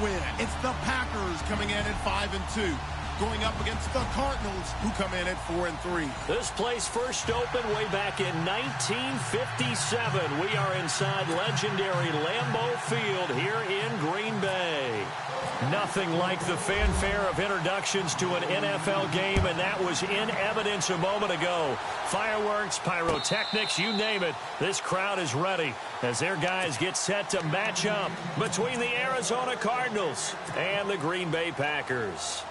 win. It's the Packers coming in at 5-2. Going up against the Cardinals, who come in at 4-3. This place first opened way back in 1957. We are inside legendary Lambeau Field here in Green Bay. Nothing like the fanfare of introductions to an NFL game, and that was in evidence a moment ago. Fireworks, pyrotechnics, you name it. This crowd is ready as their guys get set to match up between the Arizona Cardinals and the Green Bay Packers.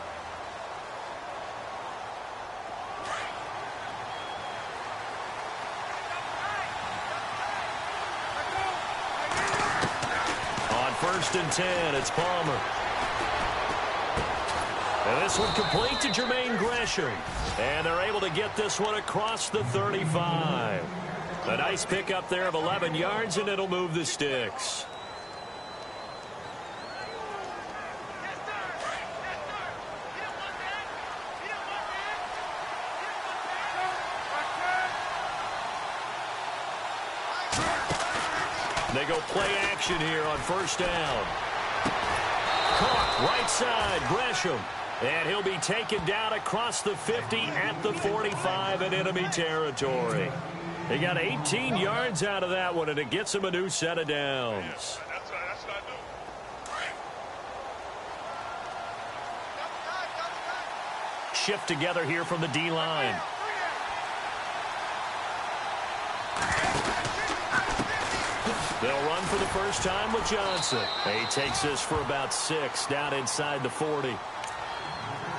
First and 10, it's Palmer. And this one complete to Jermaine Gresham. And they're able to get this one across the 35. A nice pickup there of 11 yards, and it'll move the sticks. They go play action here on first down. Caught right side, Gresham. And he'll be taken down across the 50 at the 45 in enemy territory. They got 18 yards out of that one, and it gets him a new set of downs. Shift together here from the D-line. They'll run for the first time with Johnson. He takes this for about 6 down inside the 40.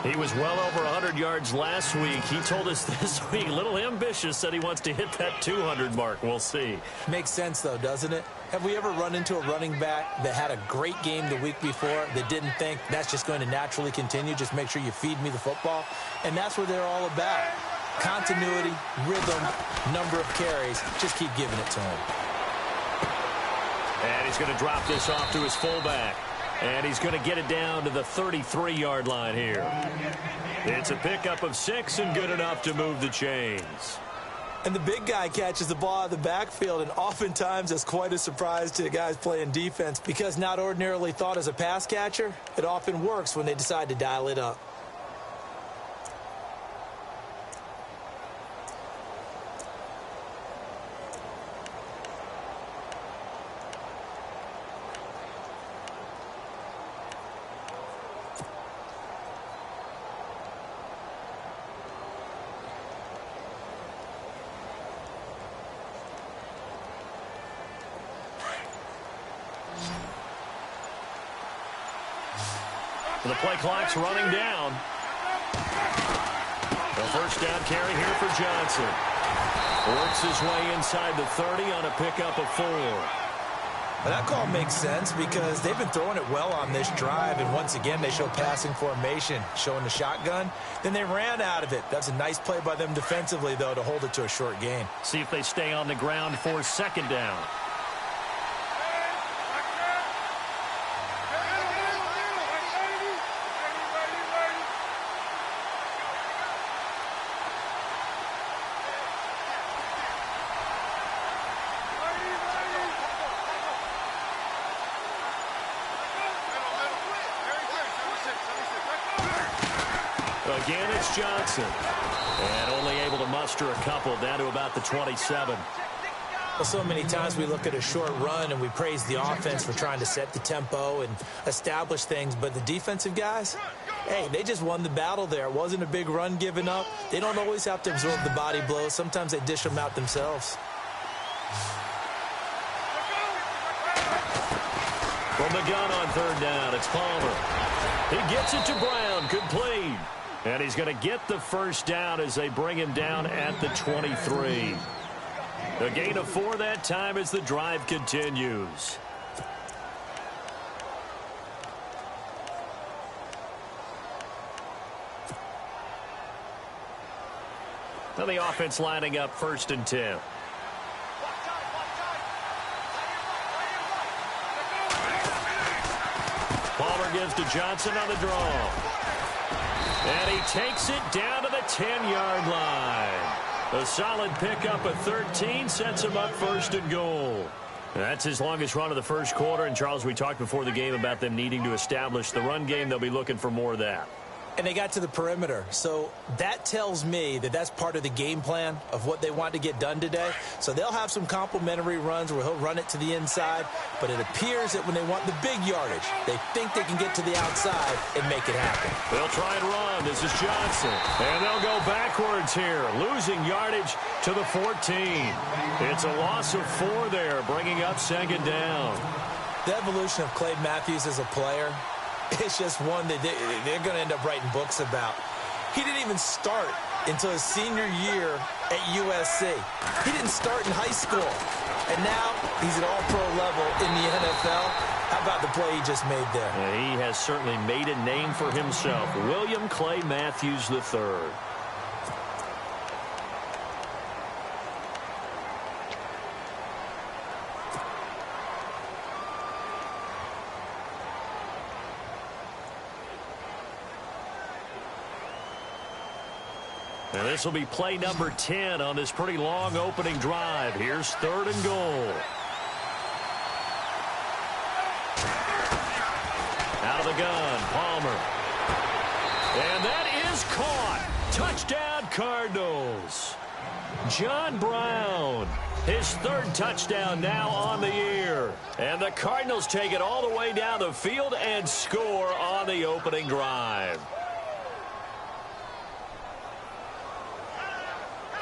He was well over 100 yards last week. He told us this week, a little ambitious, said he wants to hit that 200 mark. We'll see. Makes sense, though, doesn't it? Have we ever run into a running back that had a great game the week before that didn't think that's just going to naturally continue? Just make sure you feed me the football. And that's what they're all about. Continuity, rhythm, number of carries. Just keep giving it to him. And he's going to drop this off to his fullback. And he's going to get it down to the 33-yard line here. It's a pickup of 6 and good enough to move the chains. And the big guy catches the ball out of the backfield, and oftentimes that's quite a surprise to the guys playing defense because not ordinarily thought as a pass catcher, it often works when they decide to dial it up. The play clock's running down. The first down carry here for Johnson. Works his way inside the 30 on a pickup of 4. Well, that call makes sense because they've been throwing it well on this drive, and once again they show passing formation, showing the shotgun. Then they ran out of it. That's a nice play by them defensively, though, to hold it to a short gain. See if they stay on the ground for second down. Again, it's Johnson. And only able to muster a couple down to about the 27. Well, so many times we look at a short run and we praise the offense for trying to set the tempo and establish things. But the defensive guys, hey, they just won the battle there. It wasn't a big run given up. They don't always have to absorb the body blows. Sometimes they dish them out themselves. From the gun on third down, it's Palmer. He gets it to Brown. Complete. And he's going to get the first down as they bring him down at the 23. A gain of 4 that time as the drive continues. Now the offense lining up first and 10. Palmer gives to Johnson on the draw. And he takes it down to the 10-yard line. A solid pickup of 13 sets him up first and goal. That's his longest run of the first quarter. And, Charles, we talked before the game about them needing to establish the run game. They'll be looking for more of that. And they got to the perimeter. So that tells me that that's part of the game plan of what they want to get done today. So they'll have some complementary runs where he'll run it to the inside. But it appears that when they want the big yardage, they think they can get to the outside and make it happen. They'll try and run. This is Johnson. And they'll go backwards here, losing yardage to the 14. It's a loss of 4 there, bringing up second down. The evolution of Clay Matthews as a player, it's just one that they're going to end up writing books about. He didn't even start until his senior year at USC. He didn't start in high school. And now he's at all-pro level in the NFL. How about the play he just made there? Yeah, he has certainly made a name for himself. William Clay Matthews III. And this will be play number 10 on this pretty long opening drive. Here's 3rd and goal. Out of the gun, Palmer. And that is caught. Touchdown, Cardinals. John Brown, his 3rd touchdown now on the year. And the Cardinals take it all the way down the field and score on the opening drive.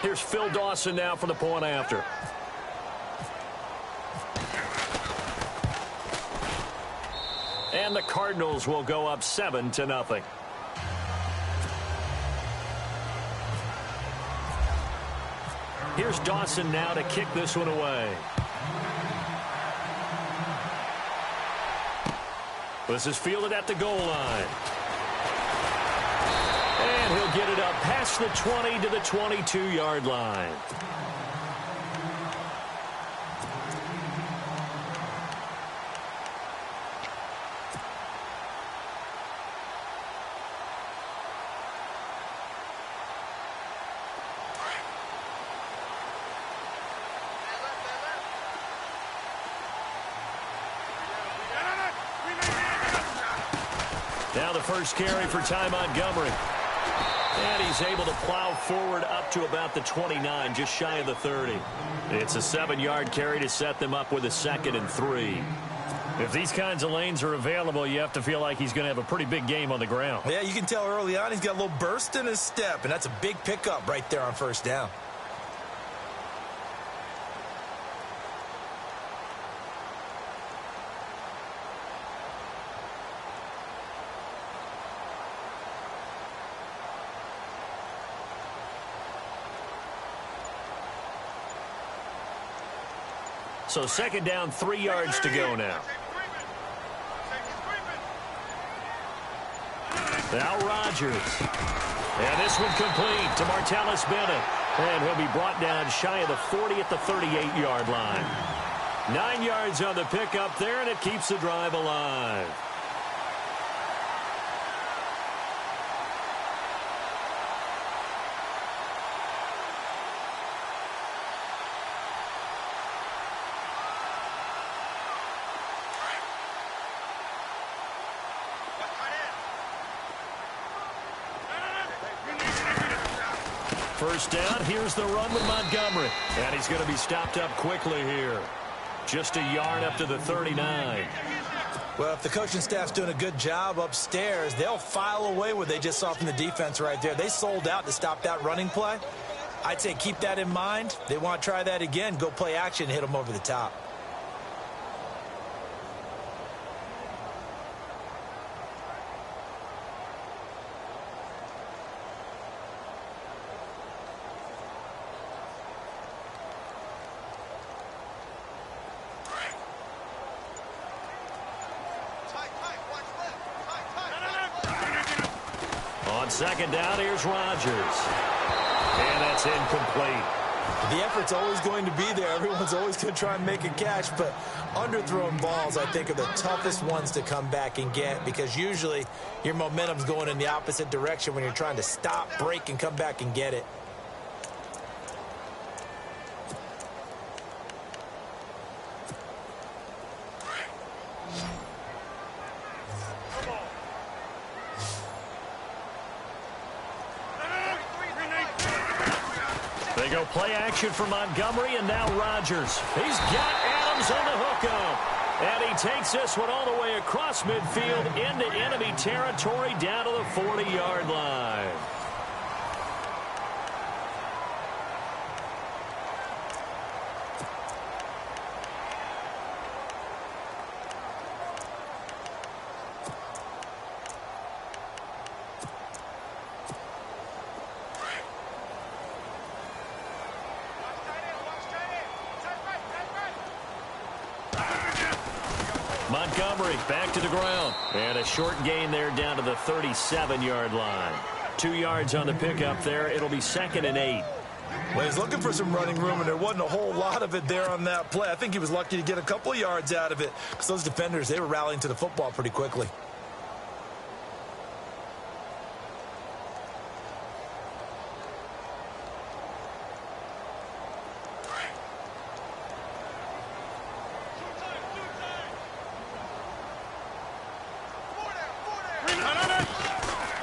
Here's Phil Dawson now for the point after. And the Cardinals will go up 7-0. Here's Dawson now to kick this one away. This is fielded at the goal line. And he'll get it up past the 20 to the 22-yard line. Now the first carry for Ty Montgomery. And he's able to plow forward up to about the 29, just shy of the 30. It's a 7-yard carry to set them up with a 2nd and 3. If these kinds of lanes are available, you have to feel like he's going to have a pretty big game on the ground. Yeah, you can tell early on he's got a little burst in his step, and that's a big pickup right there on 1st down. So 2nd down, 3 yards to go now. Now Rodgers. And this one complete to Martellus Bennett. And he'll be brought down shy of the 40 at the 38-yard line. 9 yards on the pickup there, and it keeps the drive alive. First down, here's the run with Montgomery. And he's going to be stopped up quickly here. Just a yard up to the 39. Well, if the coaching staff's doing a good job upstairs, they'll file away what they just saw from the defense right there. They sold out to stop that running play. I'd say keep that in mind. They want to try that again, go play action, hit them over the top. On 2nd down, here's Rodgers. And that's incomplete. The effort's always going to be there. Everyone's always going to try and make a catch, but underthrown balls, I think, are the toughest ones to come back and get because usually your momentum's going in the opposite direction when you're trying to stop, break, and come back and get it. They go play action for Montgomery, and now Rodgers. He's got Adams on the hookup. And he takes this one all the way across midfield into enemy territory down to the 40-yard line. Montgomery back to the ground. And a short gain there down to the 37-yard line. 2 yards on the pickup there. It'll be 2nd and 8. Well, he's looking for some running room, and there wasn't a whole lot of it there on that play. I think he was lucky to get a couple of yards out of it because those defenders, they were rallying to the football pretty quickly.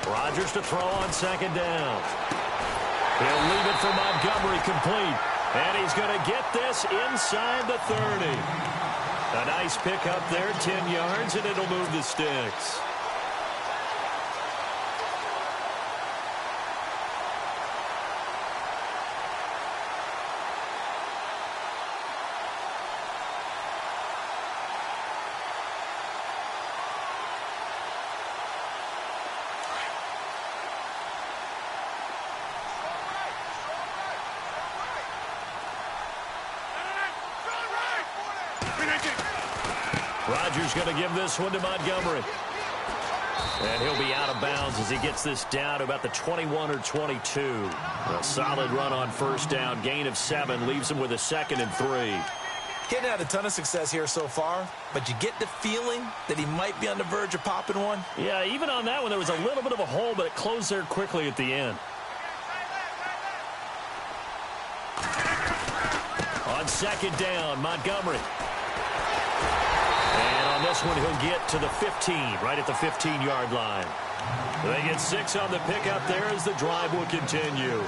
Rodgers to throw on 2nd down. He'll leave it for Montgomery complete. And he's going to get this inside the 30. A nice pickup there, 10 yards, and it'll move the sticks. Rodgers going to give this one to Montgomery. And he'll be out of bounds as he gets this down to about the 21 or 22. A solid run on 1st down. Gain of 7 leaves him with a 2nd and 3. He hadn't had a ton of success here so far, but you get the feeling that he might be on the verge of popping one. Yeah, even on that one, there was a little bit of a hole, but it closed there quickly at the end. On 2nd down, Montgomery. And on this one, he'll get to the 15, right at the 15-yard line. They get 6 on the pickup there as the drive will continue.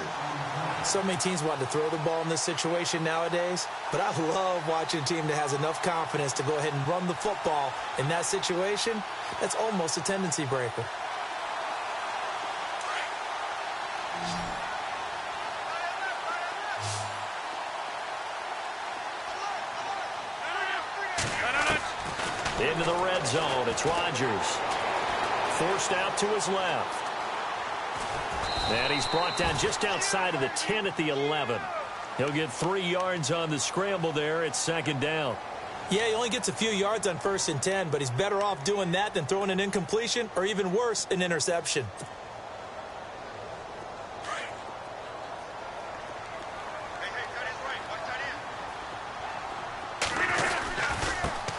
So many teams want to throw the ball in this situation nowadays, but I love watching a team that has enough confidence to go ahead and run the football in that situation. That's almost a tendency breaker. Into the red zone. It's Rodgers. Forced out to his left. And he's brought down just outside of the 10 at the 11. He'll get 3 yards on the scramble there. It's 2nd down. Yeah, he only gets a few yards on 1st and 10, but he's better off doing that than throwing an incompletion or even worse, an interception.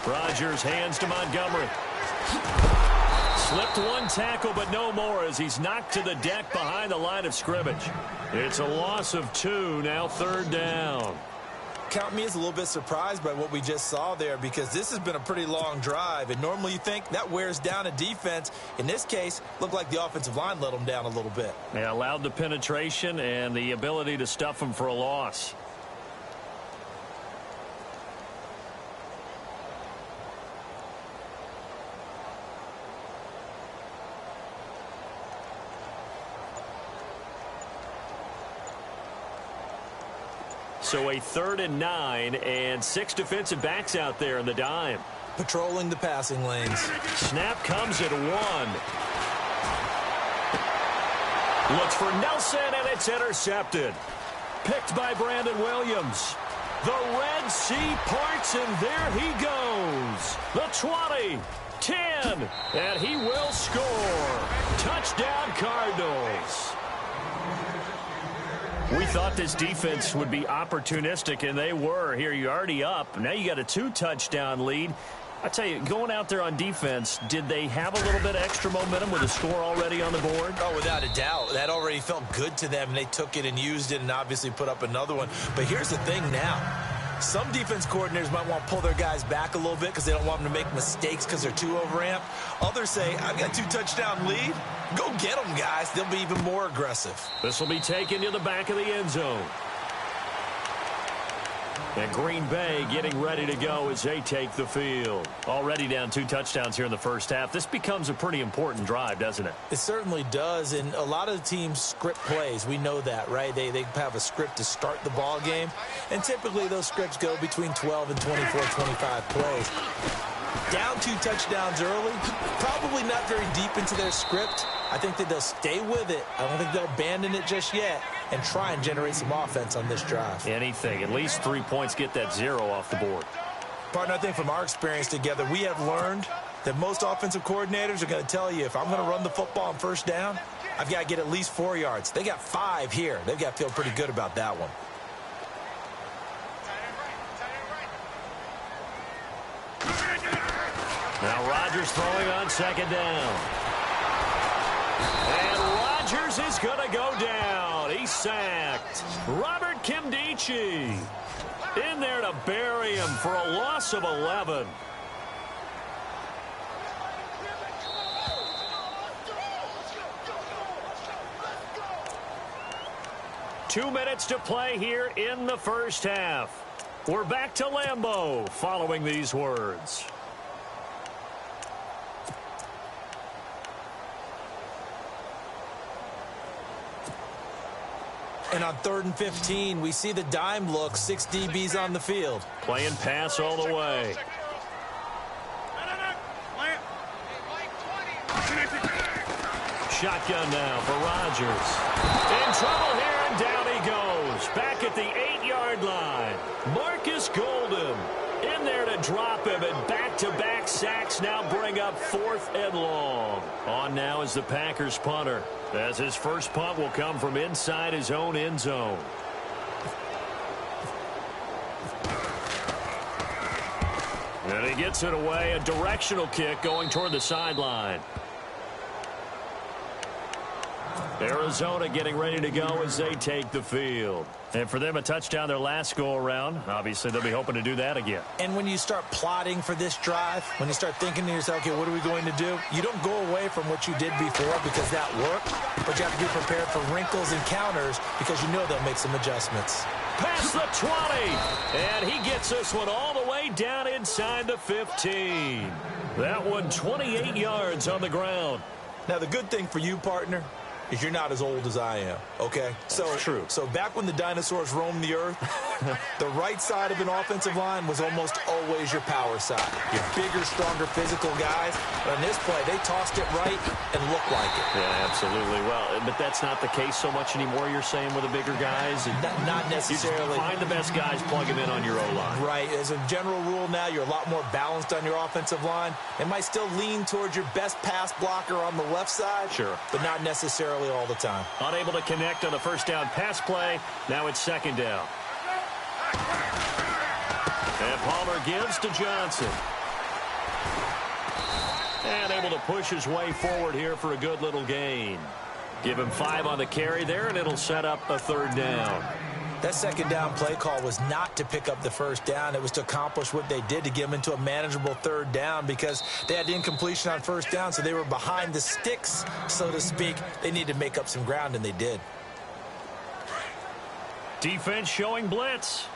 Rodgers hands to Montgomery. Slipped one tackle, but no more as he's knocked to the deck behind the line of scrimmage. It's a loss of 2, now 3rd down. Count me as a little bit surprised by what we just saw there because this has been a pretty long drive, and normally you think that wears down a defense. In this case, looked like the offensive line let them down a little bit. They allowed the penetration and the ability to stuff them for a loss. So a 3rd and 9 and 6 defensive backs out there in the dime. Patrolling the passing lanes. Snap comes at 1. Looks for Nelson, and it's intercepted. Picked by Brandon Williams. The Red Sea parts, and there he goes. The 20, 10, and he will score. Touchdown, Cardinals. We thought this defense would be opportunistic, and they were. Here, you're already up. Now you got a 2-touchdown lead. I tell you, going out there on defense, did they have a little bit of extra momentum with a score already on the board? Oh, without a doubt. That already felt good to them, and they took it and used it and obviously put up another one. But here's the thing now. Some defense coordinators might want to pull their guys back a little bit because they don't want them to make mistakes because they're too overamped. Others say, I've got a 2-touchdown lead. Go get them, guys. They'll be even more aggressive. This will be taken to the back of the end zone. And Green Bay getting ready to go as they take the field. Already down 2 touchdowns here in the first half. This becomes a pretty important drive, doesn't it? It certainly does, and a lot of the teams script plays. We know that, right? They have a script to start the ball game, and typically those scripts go between 12 and 24, 25 plays. Down 2 touchdowns early, probably not very deep into their script. I think that they'll stay with it. I don't think they'll abandon it just yet and try and generate some offense on this drive. Anything. At least 3 points, get that 0 off the board. Partner, I think from our experience together, we have learned that most offensive coordinators are going to tell you, if I'm going to run the football on first down, I've got to get at least 4 yards. They got 5 here. They've got to feel pretty good about that one. Now Rodgers throwing on second down. And Rodgers is going to go down. He's sacked. Robert Kimdichie in there to bury him for a loss of 11. Two minutes to play here in the first half. We're back to Lambeau following these words. And on 3rd and 15, we see the dime look, 6 DBs on the field. Playing pass all the way. Shotgun now for Rodgers. In trouble here, and down he goes. Back at the 8-yard line. Marcus Golden in there to drop him, and back-to-back sacks now bring up 4th and long. On now is the Packers punter, as his first punt will come from inside his own end zone. And he gets it away, a directional kick going toward the sideline. Arizona getting ready to go as they take the field. And for them, a touchdown their last go-around. Obviously, they'll be hoping to do that again. And when you start plotting for this drive, when you start thinking to yourself, okay, what are we going to do? You don't go away from what you did before because that worked, but you have to be prepared for wrinkles and counters because you know they'll make some adjustments. Past the 20, and he gets this one all the way down inside the 15. That one 28 yards on the ground. Now, the good thing for you, partner, is you're not as old as I am, okay? That's true. So back when the dinosaurs roamed the earth, the right side of an offensive line was almost always your power side. Your bigger, stronger, physical guys. But on this play, they tossed it right and looked like it. Yeah, absolutely. Well, but that's not the case so much anymore, you're saying, with the bigger guys? Not necessarily. You find the best guys, plug them in on your O-line. Right. As a general rule now, you're a lot more balanced on your offensive line. It might still lean towards your best pass blocker on the left side. Sure. But not necessarily all the time. Unable to connect on the first down pass play. Now it's second down. And Palmer gives to Johnson. And able to push his way forward here for a good little gain. Give him 5 on the carry there, and it'll set up a 3rd down. That second down play call was not to pick up the first down. It was to accomplish what they did, to get them into a manageable 3rd down, because they had the incompletion on first down, so they were behind the sticks, so to speak. They needed to make up some ground, and they did. Defense showing blitz.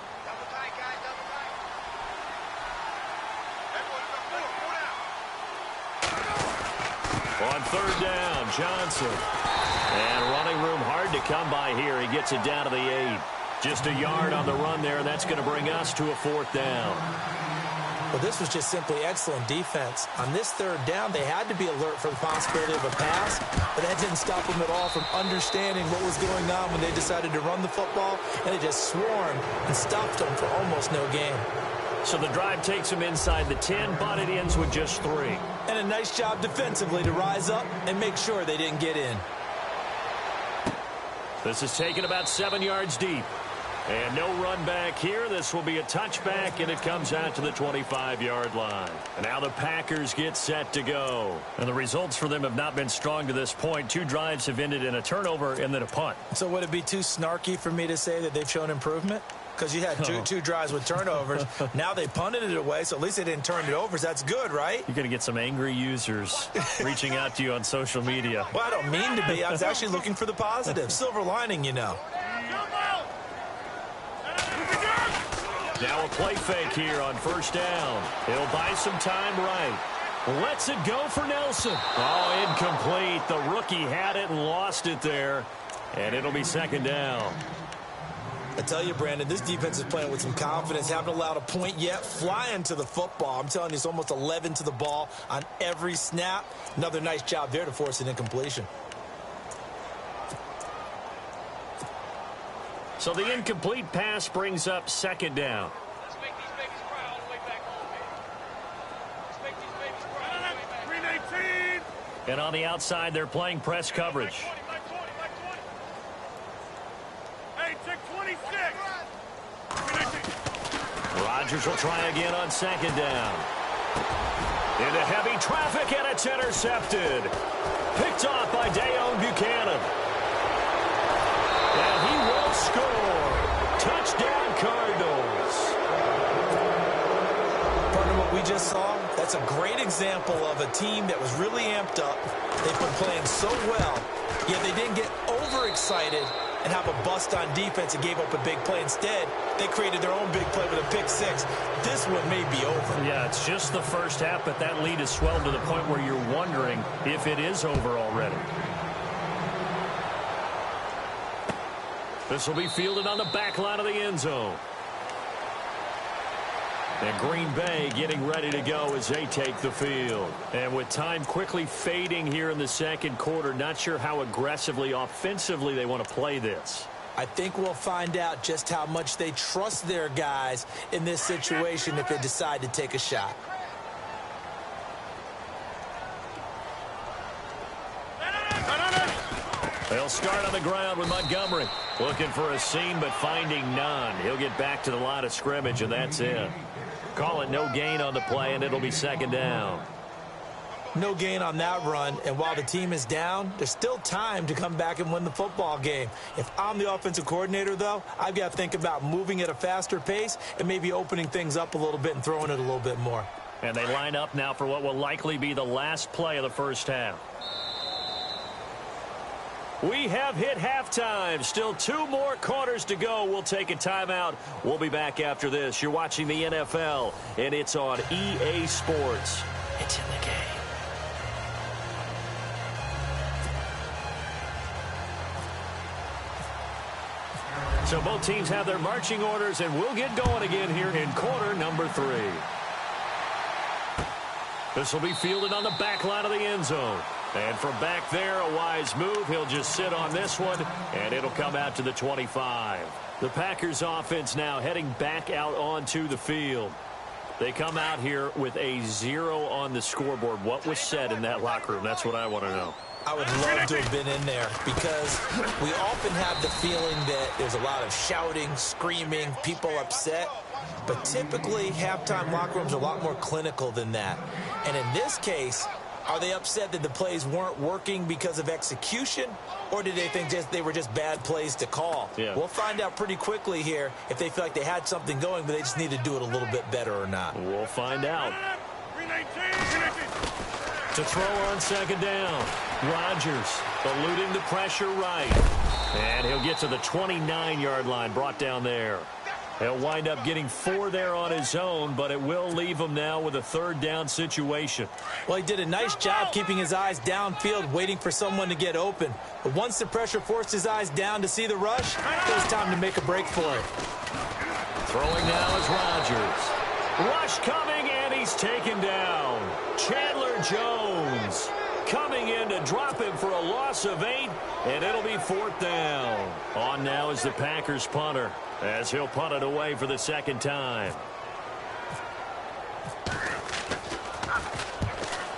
On 3rd down, Johnson. And running room hard to come by here. He gets it down to the 8. Just a yard on the run there, and that's going to bring us to a 4th down. Well, this was just simply excellent defense. On this 3rd down, they had to be alert for the possibility of a pass, but that didn't stop them at all from understanding what was going on when they decided to run the football, and they just swarmed and stopped them for almost no gain. So the drive takes them inside the 10, but it ends with just 3. And a nice job defensively to rise up and make sure they didn't get in. This is taken about 7 yards deep. And no run back here. This will be a touchback, and it comes out to the 25-yard line. And now the Packers get set to go. And the results for them have not been strong to this point. 2 drives have ended in a turnover and then a punt. So would it be too snarky for me to say that they've shown improvement? Because you had two drives with turnovers. Now they punted it away, so at least they didn't turn it over. So that's good, right? You're going to get some angry users reaching out to you on social media. Well, I don't mean to be. I was actually looking for the positive. Silver lining, you know. Now a play fake here on first down. He'll buy some time right. Lets it go for Nelson. Oh, incomplete. The rookie had it and lost it there. And it'll be second down. I tell you, Brandon, this defense is playing with some confidence. Haven't allowed a point yet. Flying to the football. I'm telling you, it's almost 11 to the ball on every snap. Another nice job there to force an incompletion. So the incomplete pass brings up second down. Let's make these babies cry all the way back home, man. Let's make these babies cry all the way back home. And on the outside, they're playing press coverage. Hey, check 26. Rodgers will try again on second down. Into heavy traffic, and it's intercepted. Picked off by Dayon Buchanan. And he will score. Touchdown, Cardinals. Partner, what we just saw, that's a great example of a team that was really amped up. They've been playing so well, yet they didn't get overexcited and have a bust on defense and gave up a big play. Instead, they created their own big play with a pick six. This one may be over. Yeah, it's just the first half, but that lead has swelled to the point where you're wondering if it is over already. This will be fielded on the back line of the end zone. And Green Bay getting ready to go as they take the field. And with time quickly fading here in the second quarter, not sure how aggressively, offensively they want to play this. I think we'll find out just how much they trust their guys in this situation if they decide to take a shot. They'll start on the ground with Montgomery. Looking for a seam, but finding none. He'll get back to the line of scrimmage, and that's it. Call it no gain on the play, and it'll be second down. No gain on that run, and while the team is down, there's still time to come back and win the football game. If I'm the offensive coordinator, though, I've got to think about moving at a faster pace and maybe opening things up a little bit and throwing it a little bit more. And they line up now for what will likely be the last play of the first half. We have hit halftime. Still 2 more quarters to go. We'll take a timeout. We'll be back after this. You're watching the NFL, and it's on EA Sports. It's in the game. So both teams have their marching orders, and we'll get going again here in quarter number 3. This will be fielded on the back line of the end zone. And from back there, a wise move. He'll just sit on this one, and it'll come out to the 25. The Packers offense now heading back out onto the field. They come out here with a 0 on the scoreboard. What was said in that locker room? That's what I want to know. I would love to have been in there because we often have the feeling that there's a lot of shouting, screaming, people upset. But typically, halftime locker rooms are a lot more clinical than that. And in this case, are they upset that the plays weren't working because of execution, or did they think they were just bad plays to call? Yeah. We'll find out pretty quickly here if they feel like they had something going, but they just need to do it a little bit better or not. We'll find out. To throw on second down, Rodgers eluding the pressure right. And he'll get to the 29-yard line, brought down there. He'll wind up getting 4 there on his own, but it will leave him now with a third down situation. Well, he did a nice job keeping his eyes downfield, waiting for someone to get open. But once the pressure forced his eyes down to see the rush, it was time to make a break for it. Throwing now is Rodgers. Rush coming, and he's taken down. Chandler Jones coming in to drop him for a loss of 8, and it'll be 4th down. On now is the Packers punter, as he'll punt it away for the second time.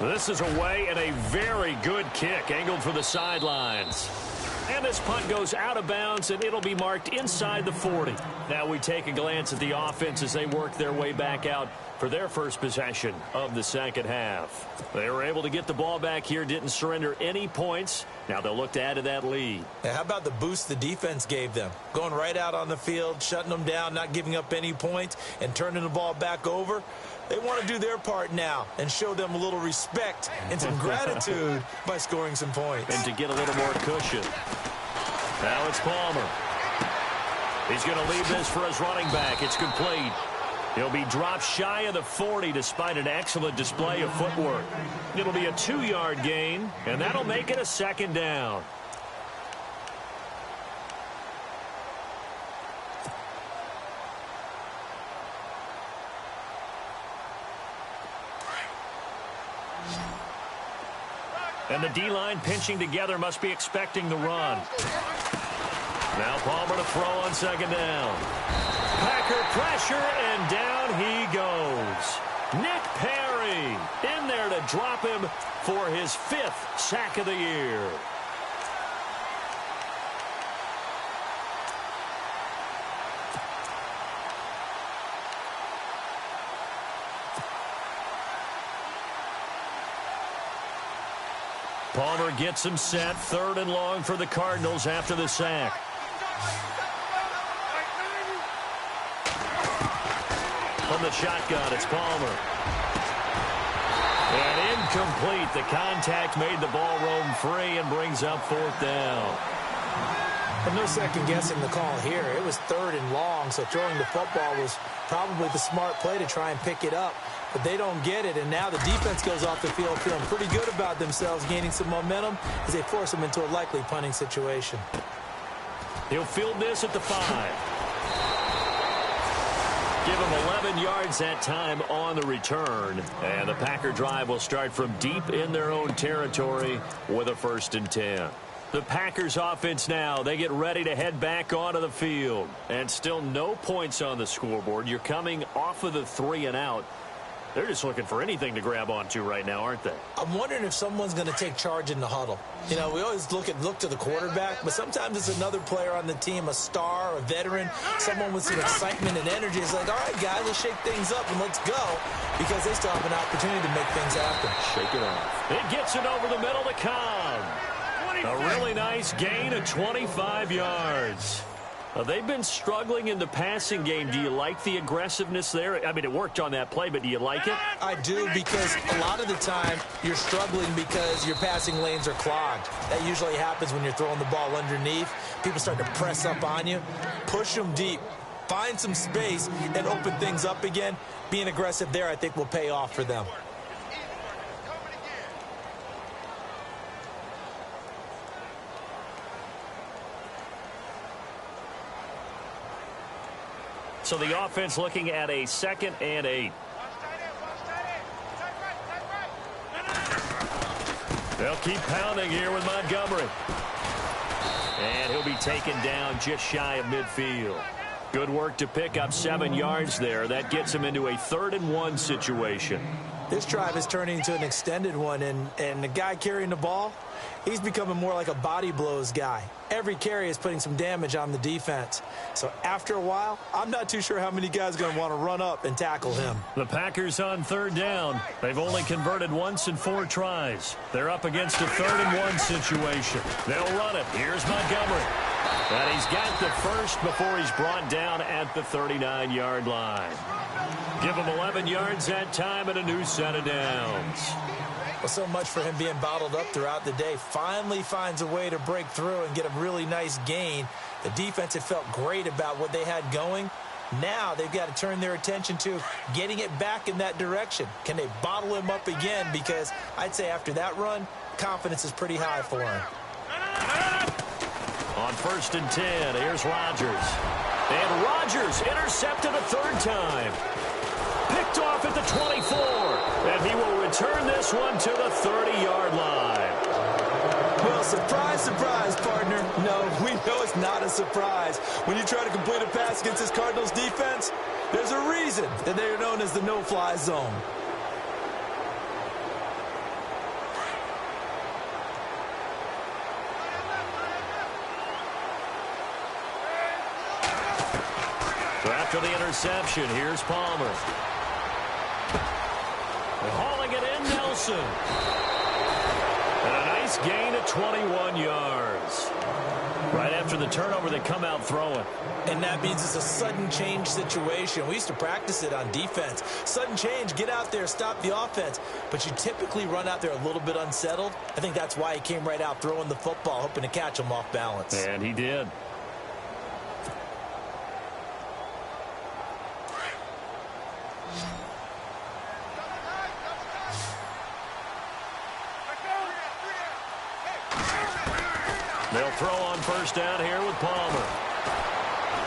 This is away, and a very good kick angled for the sidelines. And this punt goes out of bounds, and it'll be marked inside the 40. Now we take a glance at the offense as they work their way back out for their first possession of the second half. They were able to get the ball back here, didn't surrender any points. Now they'll look to add to that lead. Now, how about the boost the defense gave them? Going right out on the field, shutting them down, not giving up any points, and turning the ball back over. They want to do their part now and show them a little respect and some gratitude by scoring some points. And to get a little more cushion. Now it's Palmer. He's going to leave this for his running back. It's complete. He'll be dropped shy of the 40 despite an excellent display of footwork. It'll be a 2-yard gain, and that'll make it a 2nd down. And the D-line pinching together must be expecting the run. Now Palmer to throw on 2nd down. Packer pressure, and down he goes. Nick Perry in there to drop him for his 5th sack of the year. Palmer gets him set. 3rd and long for the Cardinals after the sack. From the shotgun, it's Palmer. And incomplete. The contact made the ball roam free and brings up 4th down. And no second guessing the call here. It was 3rd and long, so throwing the football was probably the smart play to try and pick it up. But they don't get it, and now the defense goes off the field feeling pretty good about themselves, gaining some momentum as they force them into a likely punting situation. He'll field this at the 5. Give him 11 yards that time on the return. And the Packer drive will start from deep in their own territory with a 1st and 10. The Packers offense now, they get ready to head back onto the field. And still no points on the scoreboard. You're coming off of the 3 and out. They're just looking for anything to grab onto right now, aren't they? I'm wondering if someone's going to take charge in the huddle. You know, we always look to the quarterback, but sometimes it's another player on the team, a star, a veteran, someone with some excitement and energy. It's like, all right, guys, let's shake things up and let's go, because they still have an opportunity to make things happen. Shake it off. It gets it over the middle to Cobb. A really nice gain of 25 yards. They've been struggling in the passing game. Do you like the aggressiveness there? I mean, it worked on that play, but do you like it? I do, because a lot of the time you're struggling because your passing lanes are clogged. That usually happens when you're throwing the ball underneath. People start to press up on you. Push them deep. Find some space and open things up again. Being aggressive there, I think, will pay off for them. So the offense looking at a 2nd and 8. They'll keep pounding here with Montgomery. And he'll be taken down just shy of midfield. Good work to pick up 7 yards there. That gets him into a 3rd and 1 situation. This drive is turning into an extended one, and the guy carrying the ball, he's becoming more like a body blows guy. Every carry is putting some damage on the defense. So after a while, I'm not too sure how many guys are going to want to run up and tackle him. The Packers on 3rd down. They've only converted once in 4 tries. They're up against a 3rd and 1 situation. They'll run it. Here's Montgomery. And he's got the first before he's brought down at the 39-yard line. Give him 11 yards that time and a new set of downs. Well, so much for him being bottled up throughout the day. Finally finds a way to break through and get a really nice gain. The defense had felt great about what they had going. Now they've got to turn their attention to getting it back in that direction. Can they bottle him up again? Because I'd say after that run, confidence is pretty high for him. On 1st and 10, here's Rodgers. And Rodgers intercepted a 3rd time. Picked off at the 24. And he will return this one to the 30-yard line. Well, surprise, surprise, partner. No, we know it's not a surprise. When you try to complete a pass against this Cardinals defense, there's a reason that they are known as the no-fly zone. So after the interception, here's Palmer. Hauling it in, Nelson. And a nice gain of 21 yards. Right after the turnover, they come out throwing. And that means it's a sudden change situation. We used to practice it on defense. Sudden change, get out there, stop the offense. But you typically run out there a little bit unsettled. I think that's why he came right out throwing the football, hoping to catch him off balance. And he did. They'll throw on first down here with Palmer.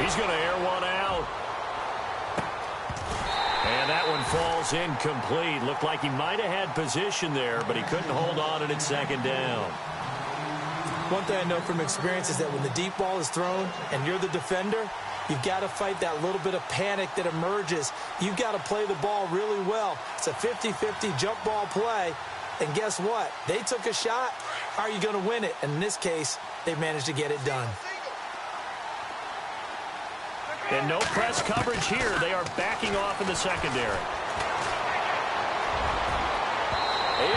He's going to air one out. And that one falls incomplete. Looked like he might have had position there, but he couldn't hold on at second down. One thing I know from experience is that when the deep ball is thrown and you're the defender, you've got to fight that little bit of panic that emerges. You've got to play the ball really well. It's a 50-50 jump ball play. And guess what? They took a shot. How are you going to win it? And in this case, they managed to get it done. And no press coverage here. They are backing off in the secondary.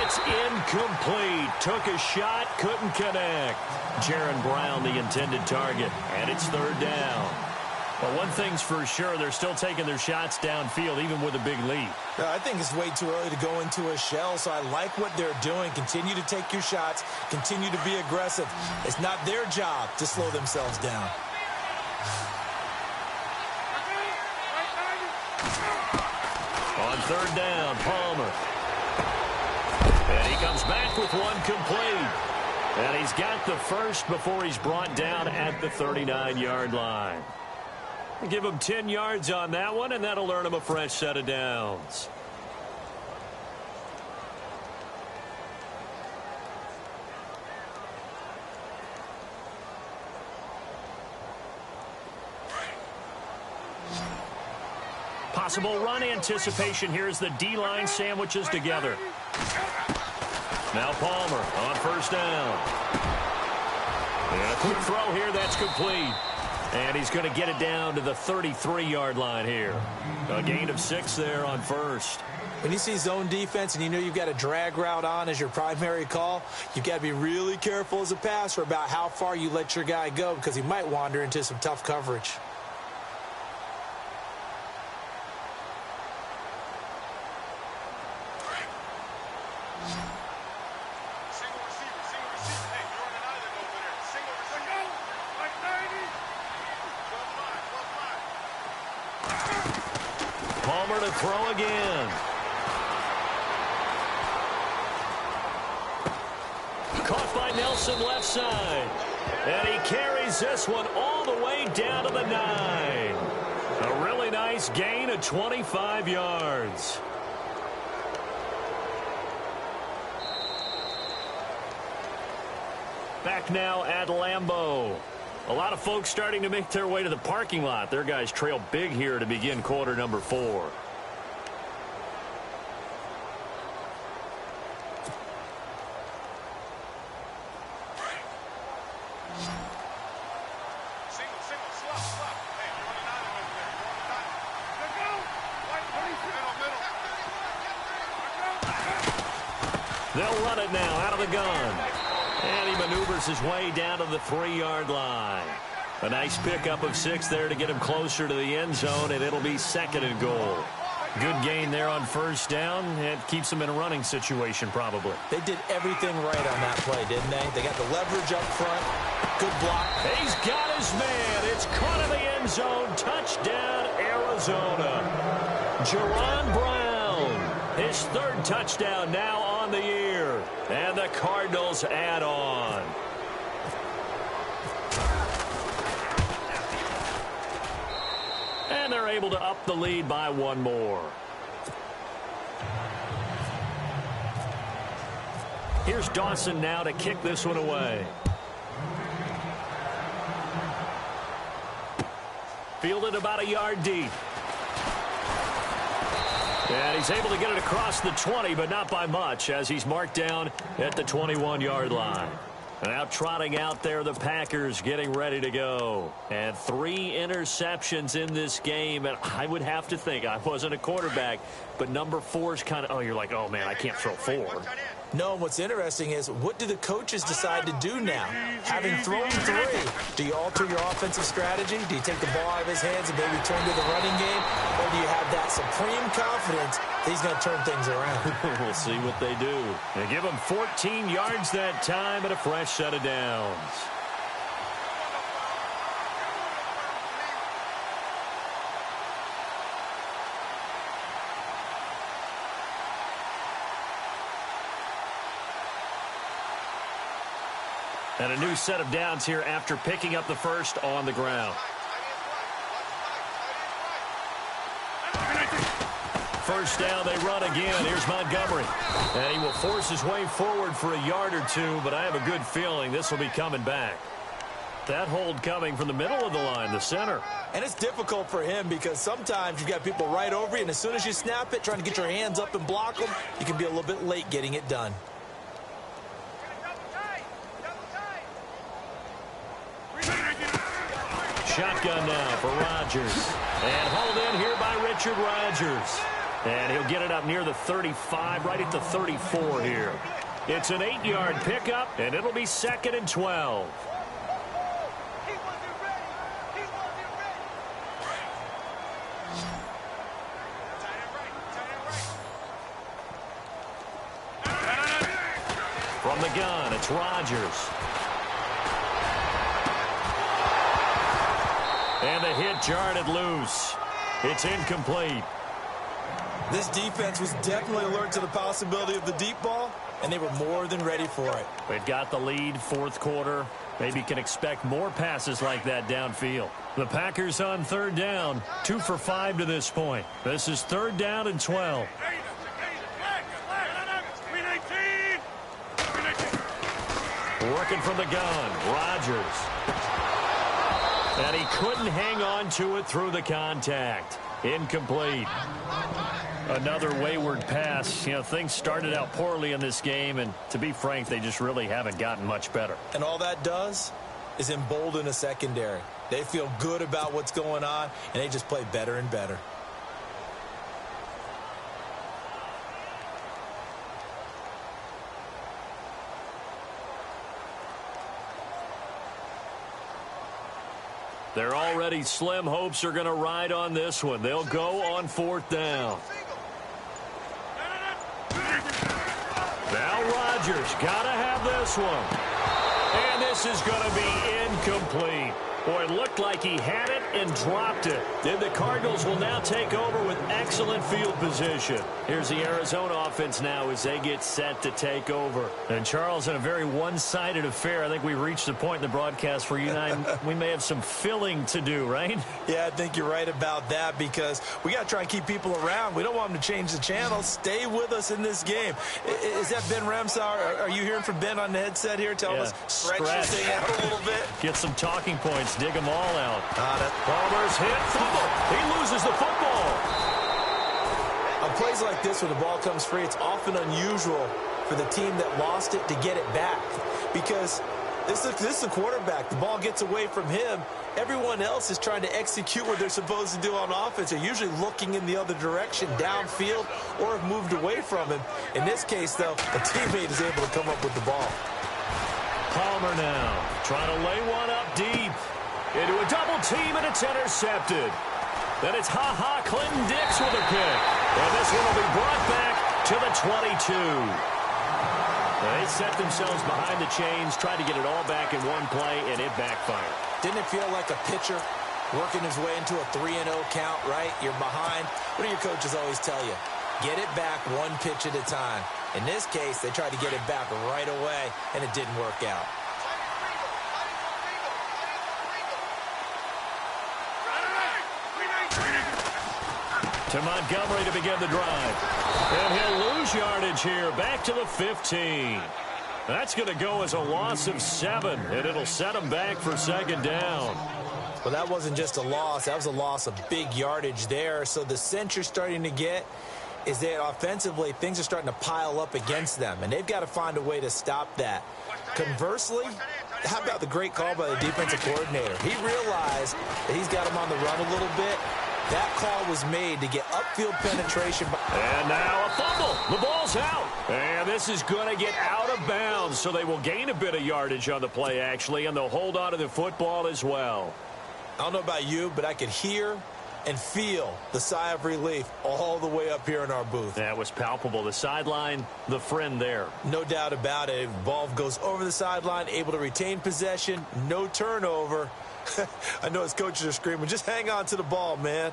It's incomplete. Took a shot, couldn't connect. Jaron Brown, the intended target. And it's third down. Well, one thing's for sure, they're still taking their shots downfield, even with a big lead. I think it's way too early to go into a shell, so I like what they're doing. Continue to take your shots. Continue to be aggressive. It's not their job to slow themselves down. On third down, Palmer. And he comes back with one complete. And he's got the first before he's brought down at the 39-yard line. Give him 10 yards on that one, and that'll earn him a fresh set of downs. Possible run anticipation here as the D-line sandwiches together. Now Palmer on first down. And a quick throw here, that's complete. And he's going to get it down to the 33-yard line here. A gain of 6 there on first. When you see zone defense and you know you've got a drag route on as your primary call, you've got to be really careful as a passer about how far you let your guy go because he might wander into some tough coverage. Palmer to throw again. Caught by Nelson left side. And he carries this one all the way down to the 9. A really nice gain of 25 yards. Back now at Lambeau. A lot of folks starting to make their way to the parking lot. Their guys trail big here to begin quarter number 4. They'll run it now out of the gun. And he maneuvers his way down to the 3-yard line. A nice pickup of 6 there to get him closer to the end zone, and it'll be 2nd and goal. Good gain there on first down. It keeps them in a running situation probably. They did everything right on that play, didn't they? They got the leverage up front. Good block. He's got his man. It's caught in the end zone. Touchdown, Arizona. Jaron Brown, his 3rd touchdown now on the year. And the Cardinals add on. And they're able to up the lead by 1 more. Here's Dawson now to kick this one away. Fielded about a yard deep. And he's able to get it across the 20, but not by much, as he's marked down at the 21-yard line. Now trotting out there, the Packers getting ready to go. And 3 interceptions in this game. And I would have to think, I wasn't a quarterback, but number 4 is kind of, oh, you're like, oh, man, I can't throw 4. No, what's interesting is what do the coaches decide to do now? Having thrown 3, do you alter your offensive strategy? Do you take the ball out of his hands and maybe turn to the running game? Or do you have that supreme confidence that he's going to turn things around? We'll see what they do. They give him 14 yards that time and a fresh set of downs. And a new set of downs here after picking up the first on the ground. First down, they run again. Here's Montgomery. And he will force his way forward for a yard or two, but I have a good feeling this will be coming back. That hold coming from the middle of the line, the center. And it's difficult for him because sometimes you've got people right over you, and as soon as you snap it, trying to get your hands up and block them, you can be a little bit late getting it done. Shotgun now for Rodgers. And hauled in here by Richard Rodgers. And he'll get it up near the 35, right at the 34 here. It's an 8-yard pickup, and it'll be 2nd and 12. From the gun, it's Rodgers. And the hit jarred it loose. It's incomplete. This defense was definitely alert to the possibility of the deep ball, and they were more than ready for it. They've got the lead, 4th quarter. Maybe can expect more passes like that downfield. The Packers on 3rd down, 2 for 5 to this point. This is 3rd down and 12. Working from the gun, Rodgers. And he couldn't hang on to it through the contact. Incomplete. Another wayward pass. You know, things started out poorly in this game, and to be frank, they just really haven't gotten much better. And all that does is embolden a secondary. They feel good about what's going on, and they just play better and better. They're already slim hopes are going to ride on this one. They'll go on 4th down. Now Rodgers got to have this one. And this is going to be incomplete. Boy, it looked like he had it and dropped it. Then the Cardinals will now take over with excellent field position. Here's the Arizona offense now as they get set to take over. And Charles, in a very one-sided affair, I think we reached the point in the broadcast where you and I, we may have some filling to do, right? Yeah, I think you're right about that because we got to try and keep people around. We don't want them to change the channel. Stay with us in this game. Is that Ben Ramsar? Are you hearing from Ben on the headset here? Tell us, stretch this thing out a little bit. Get some talking points. Dig them all out. Palmer's hit. Fumble. He loses the football. On plays like this where the ball comes free, it's often unusual for the team that lost it to get it back because this is the quarterback. The ball gets away from him. Everyone else is trying to execute what they're supposed to do on offense. They're usually looking in the other direction, downfield, or have moved away from him. In this case, though, a teammate is able to come up with the ball. Palmer now trying to lay one up deep. Into a double team, and it's intercepted. Then it's Clinton Dix with a pick. And this one will be brought back to the 22. They set themselves behind the chains, tried to get it all back in one play, and it backfired. Didn't it feel like a pitcher working his way into a 3-0 count, right? You're behind. What do your coaches always tell you? Get it back one pitch at a time. In this case, they tried to get it back right away, and it didn't work out. To Montgomery to begin the drive. And he'll lose yardage here, back to the 15. That's going to go as a loss of 7, and it'll set him back for 2nd down. Well, that wasn't just a loss. That was a loss of big yardage there. So the sense you're starting to get is that offensively, things are starting to pile up against them, and they've got to find a way to stop that. Conversely, how about the great call by the defensive coordinator? He realized that he's got him on the run a little bit. That call was made to get upfield penetration. And now a fumble. The ball's out. And this is going to get out of bounds, so they will gain a bit of yardage on the play, actually, and they'll hold on to the football as well. I don't know about you, but I could hear and feel the sigh of relief all the way up here in our booth. That was palpable. The sideline, the friend there. No doubt about it. Ball goes over the sideline, able to retain possession, no turnover. I know his coaches are screaming, just hang on to the ball, man.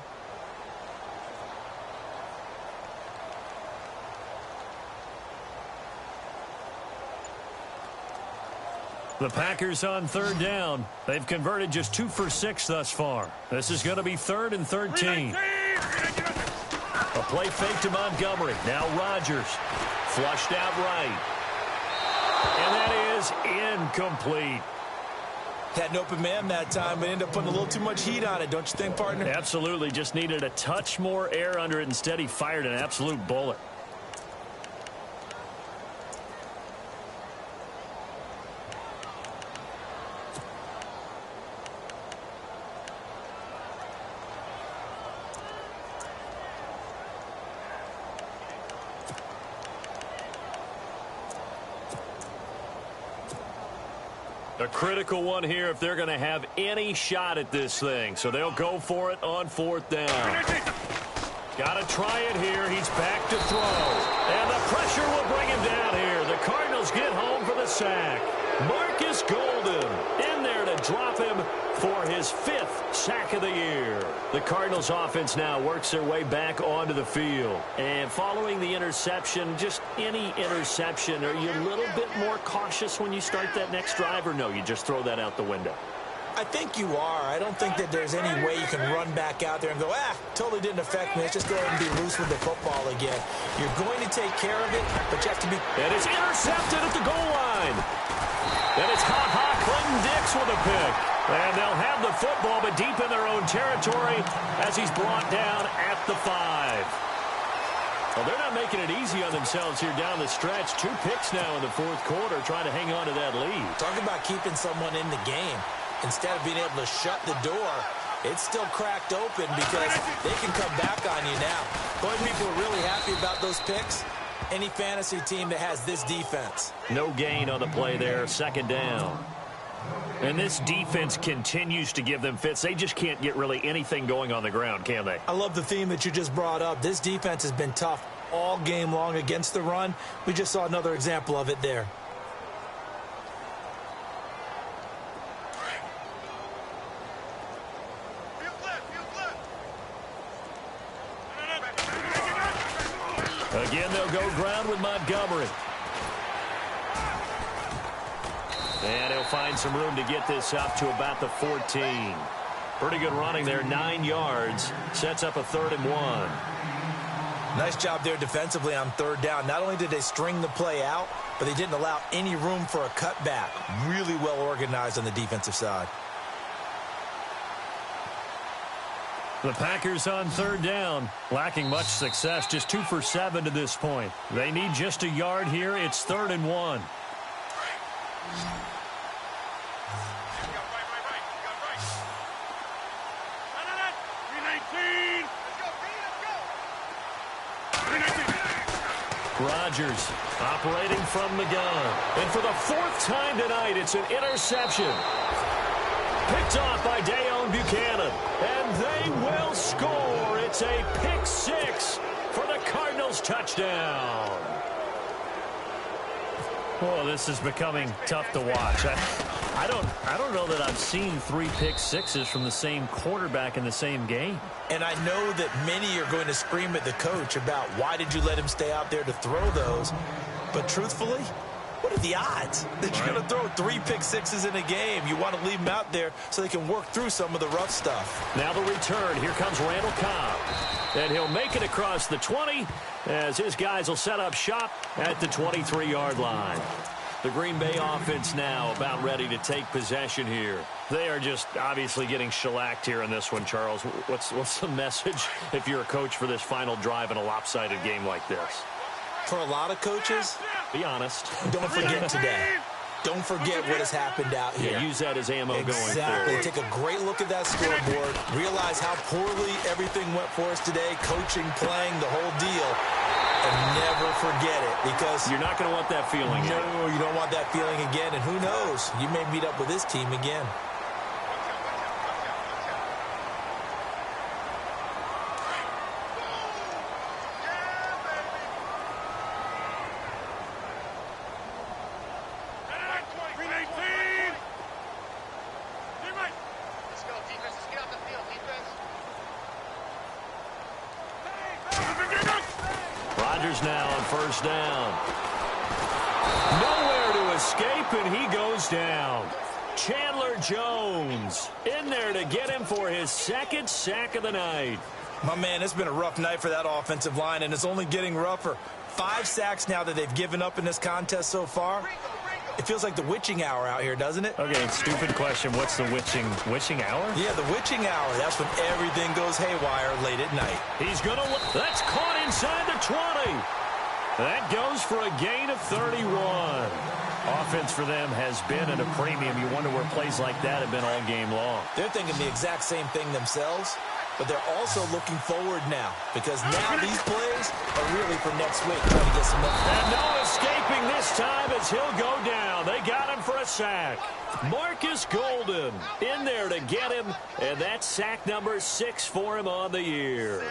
The Packers on third down. They've converted just 2 for 6 thus far. This is going to be 3rd and 13. A play fake to Montgomery. Now Rodgers. Flushed out right. And that is incomplete. Had an open man that time, but ended up putting a little too much heat on it, don't you think, partner? Absolutely. Just needed a touch more air under it. Instead, he fired an absolute bullet. A critical one here if they're going to have any shot at this thing. So they'll go for it on 4th down. Got to try it here. He's back to throw. And the pressure will bring him down here. The Cardinals get home for the sack. Marcus Golden in there to drop him for his 5th sack of the year. The Cardinals offense now works their way back onto the field. And following the interception, just any interception, are you a little bit more cautious when you start that next drive, or no, you just throw that out the window? I think you are. I don't think that there's any way you can run back out there and go, totally didn't affect me. Let's just go ahead and be loose with the football again. You're going to take care of it, but you have to be... And it's intercepted at the goal line. And it's Clinton Dix with a pick. And they'll have the football, but deep in their own territory as he's brought down at the 5. Well, they're not making it easy on themselves here down the stretch. 2 picks now in the 4th quarter, trying to hang on to that lead. Talk about keeping someone in the game. Instead of being able to shut the door, it's still cracked open because they can come back on you now. Boy, people are really happy about those picks. Any fantasy team that has this defense. No gain on the play there, 2nd down. And this defense continues to give them fits. They just can't get really anything going on the ground, can they? I love the theme that you just brought up. This defense has been tough all game long against the run. We just saw another example of it there. Again, they'll go ground with Montgomery. And he'll find some room to get this up to about the 14. Pretty good running there, 9 yards. Sets up a 3rd and 1. Nice job there defensively on 3rd down. Not only did they string the play out, but they didn't allow any room for a cutback. Really well organized on the defensive side. The Packers on 3rd down, lacking much success, just 2 for 7 to this point. They need just a yard here. It's 3rd and 1. Rodgers operating from the gun. And for the 4th time tonight, it's an interception. Picked off by Dayon Buchanan. And they will score. It's a pick 6 for the Cardinals touchdown. Oh, this is becoming tough to watch. I don't know that I've seen 3 pick sixes from the same quarterback in the same game. And I know that many are going to scream at the coach about why did you let him stay out there to throw those. But truthfully, what are the odds that you're going to throw 3 pick sixes in a game? You want to leave them out there so they can work through some of the rough stuff. Now the return. Here comes Randall Cobb. And he'll make it across the 20 as his guys will set up shop at the 23-yard line. The Green Bay offense now about ready to take possession here. They are just obviously getting shellacked here in this one, Charles. What's the message if you're a coach for this final drive in a lopsided game like this? For a lot of coaches, be honest. Don't forget today. Don't forget what has happened out here. Yeah, use that as ammo going forward. Exactly. Take a great look at that scoreboard. Realize how poorly everything went for us today. Coaching, playing, the whole deal. And never forget it, because you're not going to want that feeling again. No, you don't want that feeling again. And who knows? You may meet up with this team again. Rodgers now on 1st down. Nowhere to escape, and he goes down. Chandler Jones in there to get him for his second sack of the night. My man, it's been a rough night for that offensive line, and it's only getting rougher. 5 sacks now that they've given up in this contest so far. It feels like the witching hour out here, doesn't it? Okay, stupid question. What's the witching hour? Yeah, the witching hour. That's when everything goes haywire late at night. He's going to... That's caught inside the 20. That goes for a gain of 31. Offense for them has been at a premium. You wonder where plays like that have been all game long. They're thinking the exact same thing themselves, but they're also looking forward now because now these plays are really for next week, trying to get some more. And no escaping this time as he'll go down. They got him for a sack. Marcus Golden in there to get him, and that's sack number 6 for him on the year.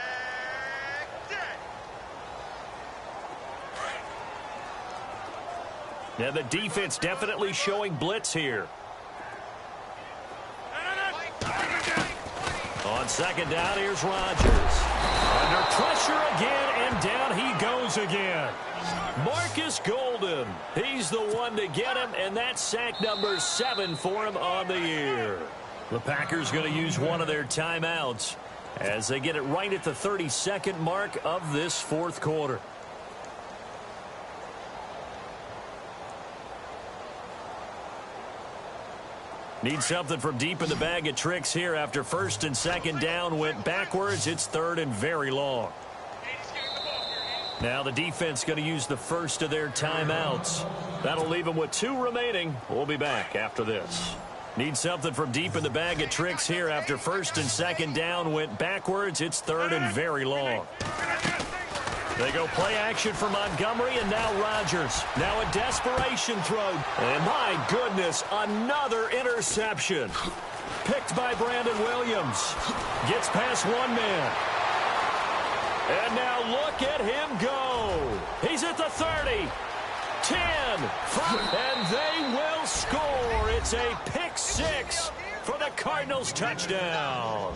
Now the defense definitely showing blitz here. On second down, here's Rodgers. Under pressure again, and down he goes again. Marcus Golden, he's the one to get him, and that's sack number 7 for him on the year. The Packers going to use one of their timeouts as they get it right at the 32nd mark of this fourth quarter. Need something from deep in the bag of tricks here after first and second down went backwards. It's third and very long. Now the defense going to use the first of their timeouts. That'll leave them with 2 remaining. We'll be back after this. Need something from deep in the bag of tricks here after first and second down went backwards. It's third and very long. They go play action for Montgomery, and now Rodgers. Now a desperation throw. And my goodness, another interception. Picked by Brandon Williams. Gets past one man. And now look at him go. He's at the 30. 10. 5, and they will score. It's a pick 6 for the Cardinals touchdown.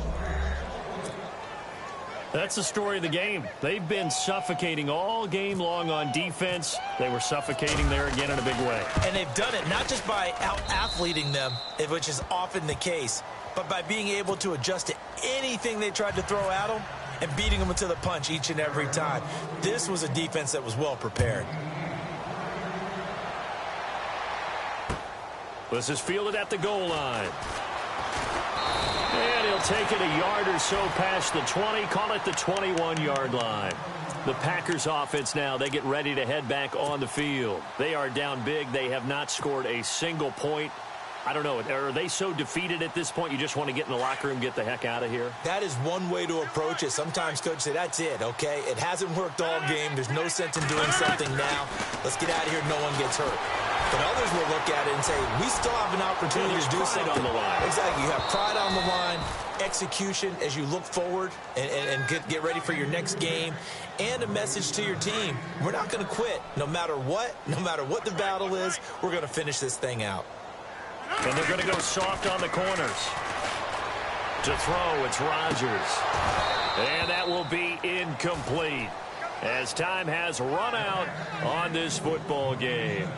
That's the story of the game. They've been suffocating all game long on defense. They were suffocating there again in a big way. And they've done it not just by out-athleting them, which is often the case, but by being able to adjust to anything they tried to throw at them and beating them to the punch each and every time. This was a defense that was well prepared. This is fielded at the goal line. And he'll take it a yard or so past the 20, call it the 21-yard line. The Packers offense now, they get ready to head back on the field. They are down big. They have not scored a single point. I don't know, are they so defeated at this point you just want to get in the locker room, get the heck out of here? That is one way to approach it. Sometimes coaches say, that's it, okay? It hasn't worked all game. There's no sense in doing something now. Let's get out of here. No one gets hurt. But others will look at it and say, we still have an opportunity to do something. On the line. Exactly. You have pride on the line, execution as you look forward and get ready for your next game, and a message to your team. We're not going to quit no matter what the battle is. We're going to finish this thing out. And they're going to go soft on the corners. To throw, it's Rodgers. And that will be incomplete as time has run out on this football game.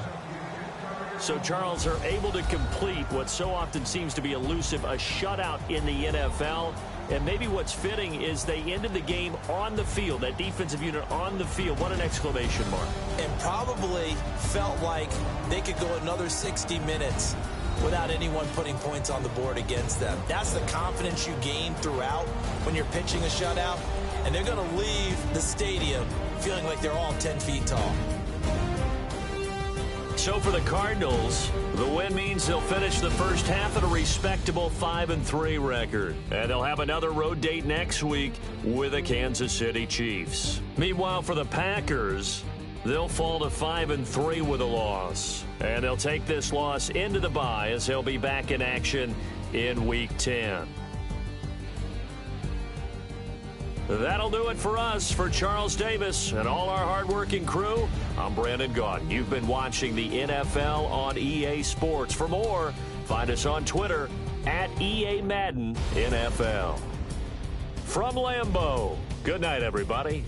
So Charles are able to complete what so often seems to be elusive, a shutout in the NFL. And maybe what's fitting is they ended the game on the field, that defensive unit on the field. What an exclamation mark. And probably felt like they could go another 60 minutes without anyone putting points on the board against them. That's the confidence you gain throughout when you're pitching a shutout. And they're going to leave the stadium feeling like they're all 10 feet tall. So for the Cardinals, the win means they'll finish the first half at a respectable 5-3 record. And they'll have another road date next week with the Kansas City Chiefs. Meanwhile, for the Packers, they'll fall to 5-3 with a loss. And they'll take this loss into the bye as they'll be back in action in Week 10. That'll do it for us. For Charles Davis and all our hardworking crew, I'm Brandon Gaudin. You've been watching the NFL on EA Sports. For more, find us on Twitter at EA Madden NFL. From Lambeau, good night, everybody.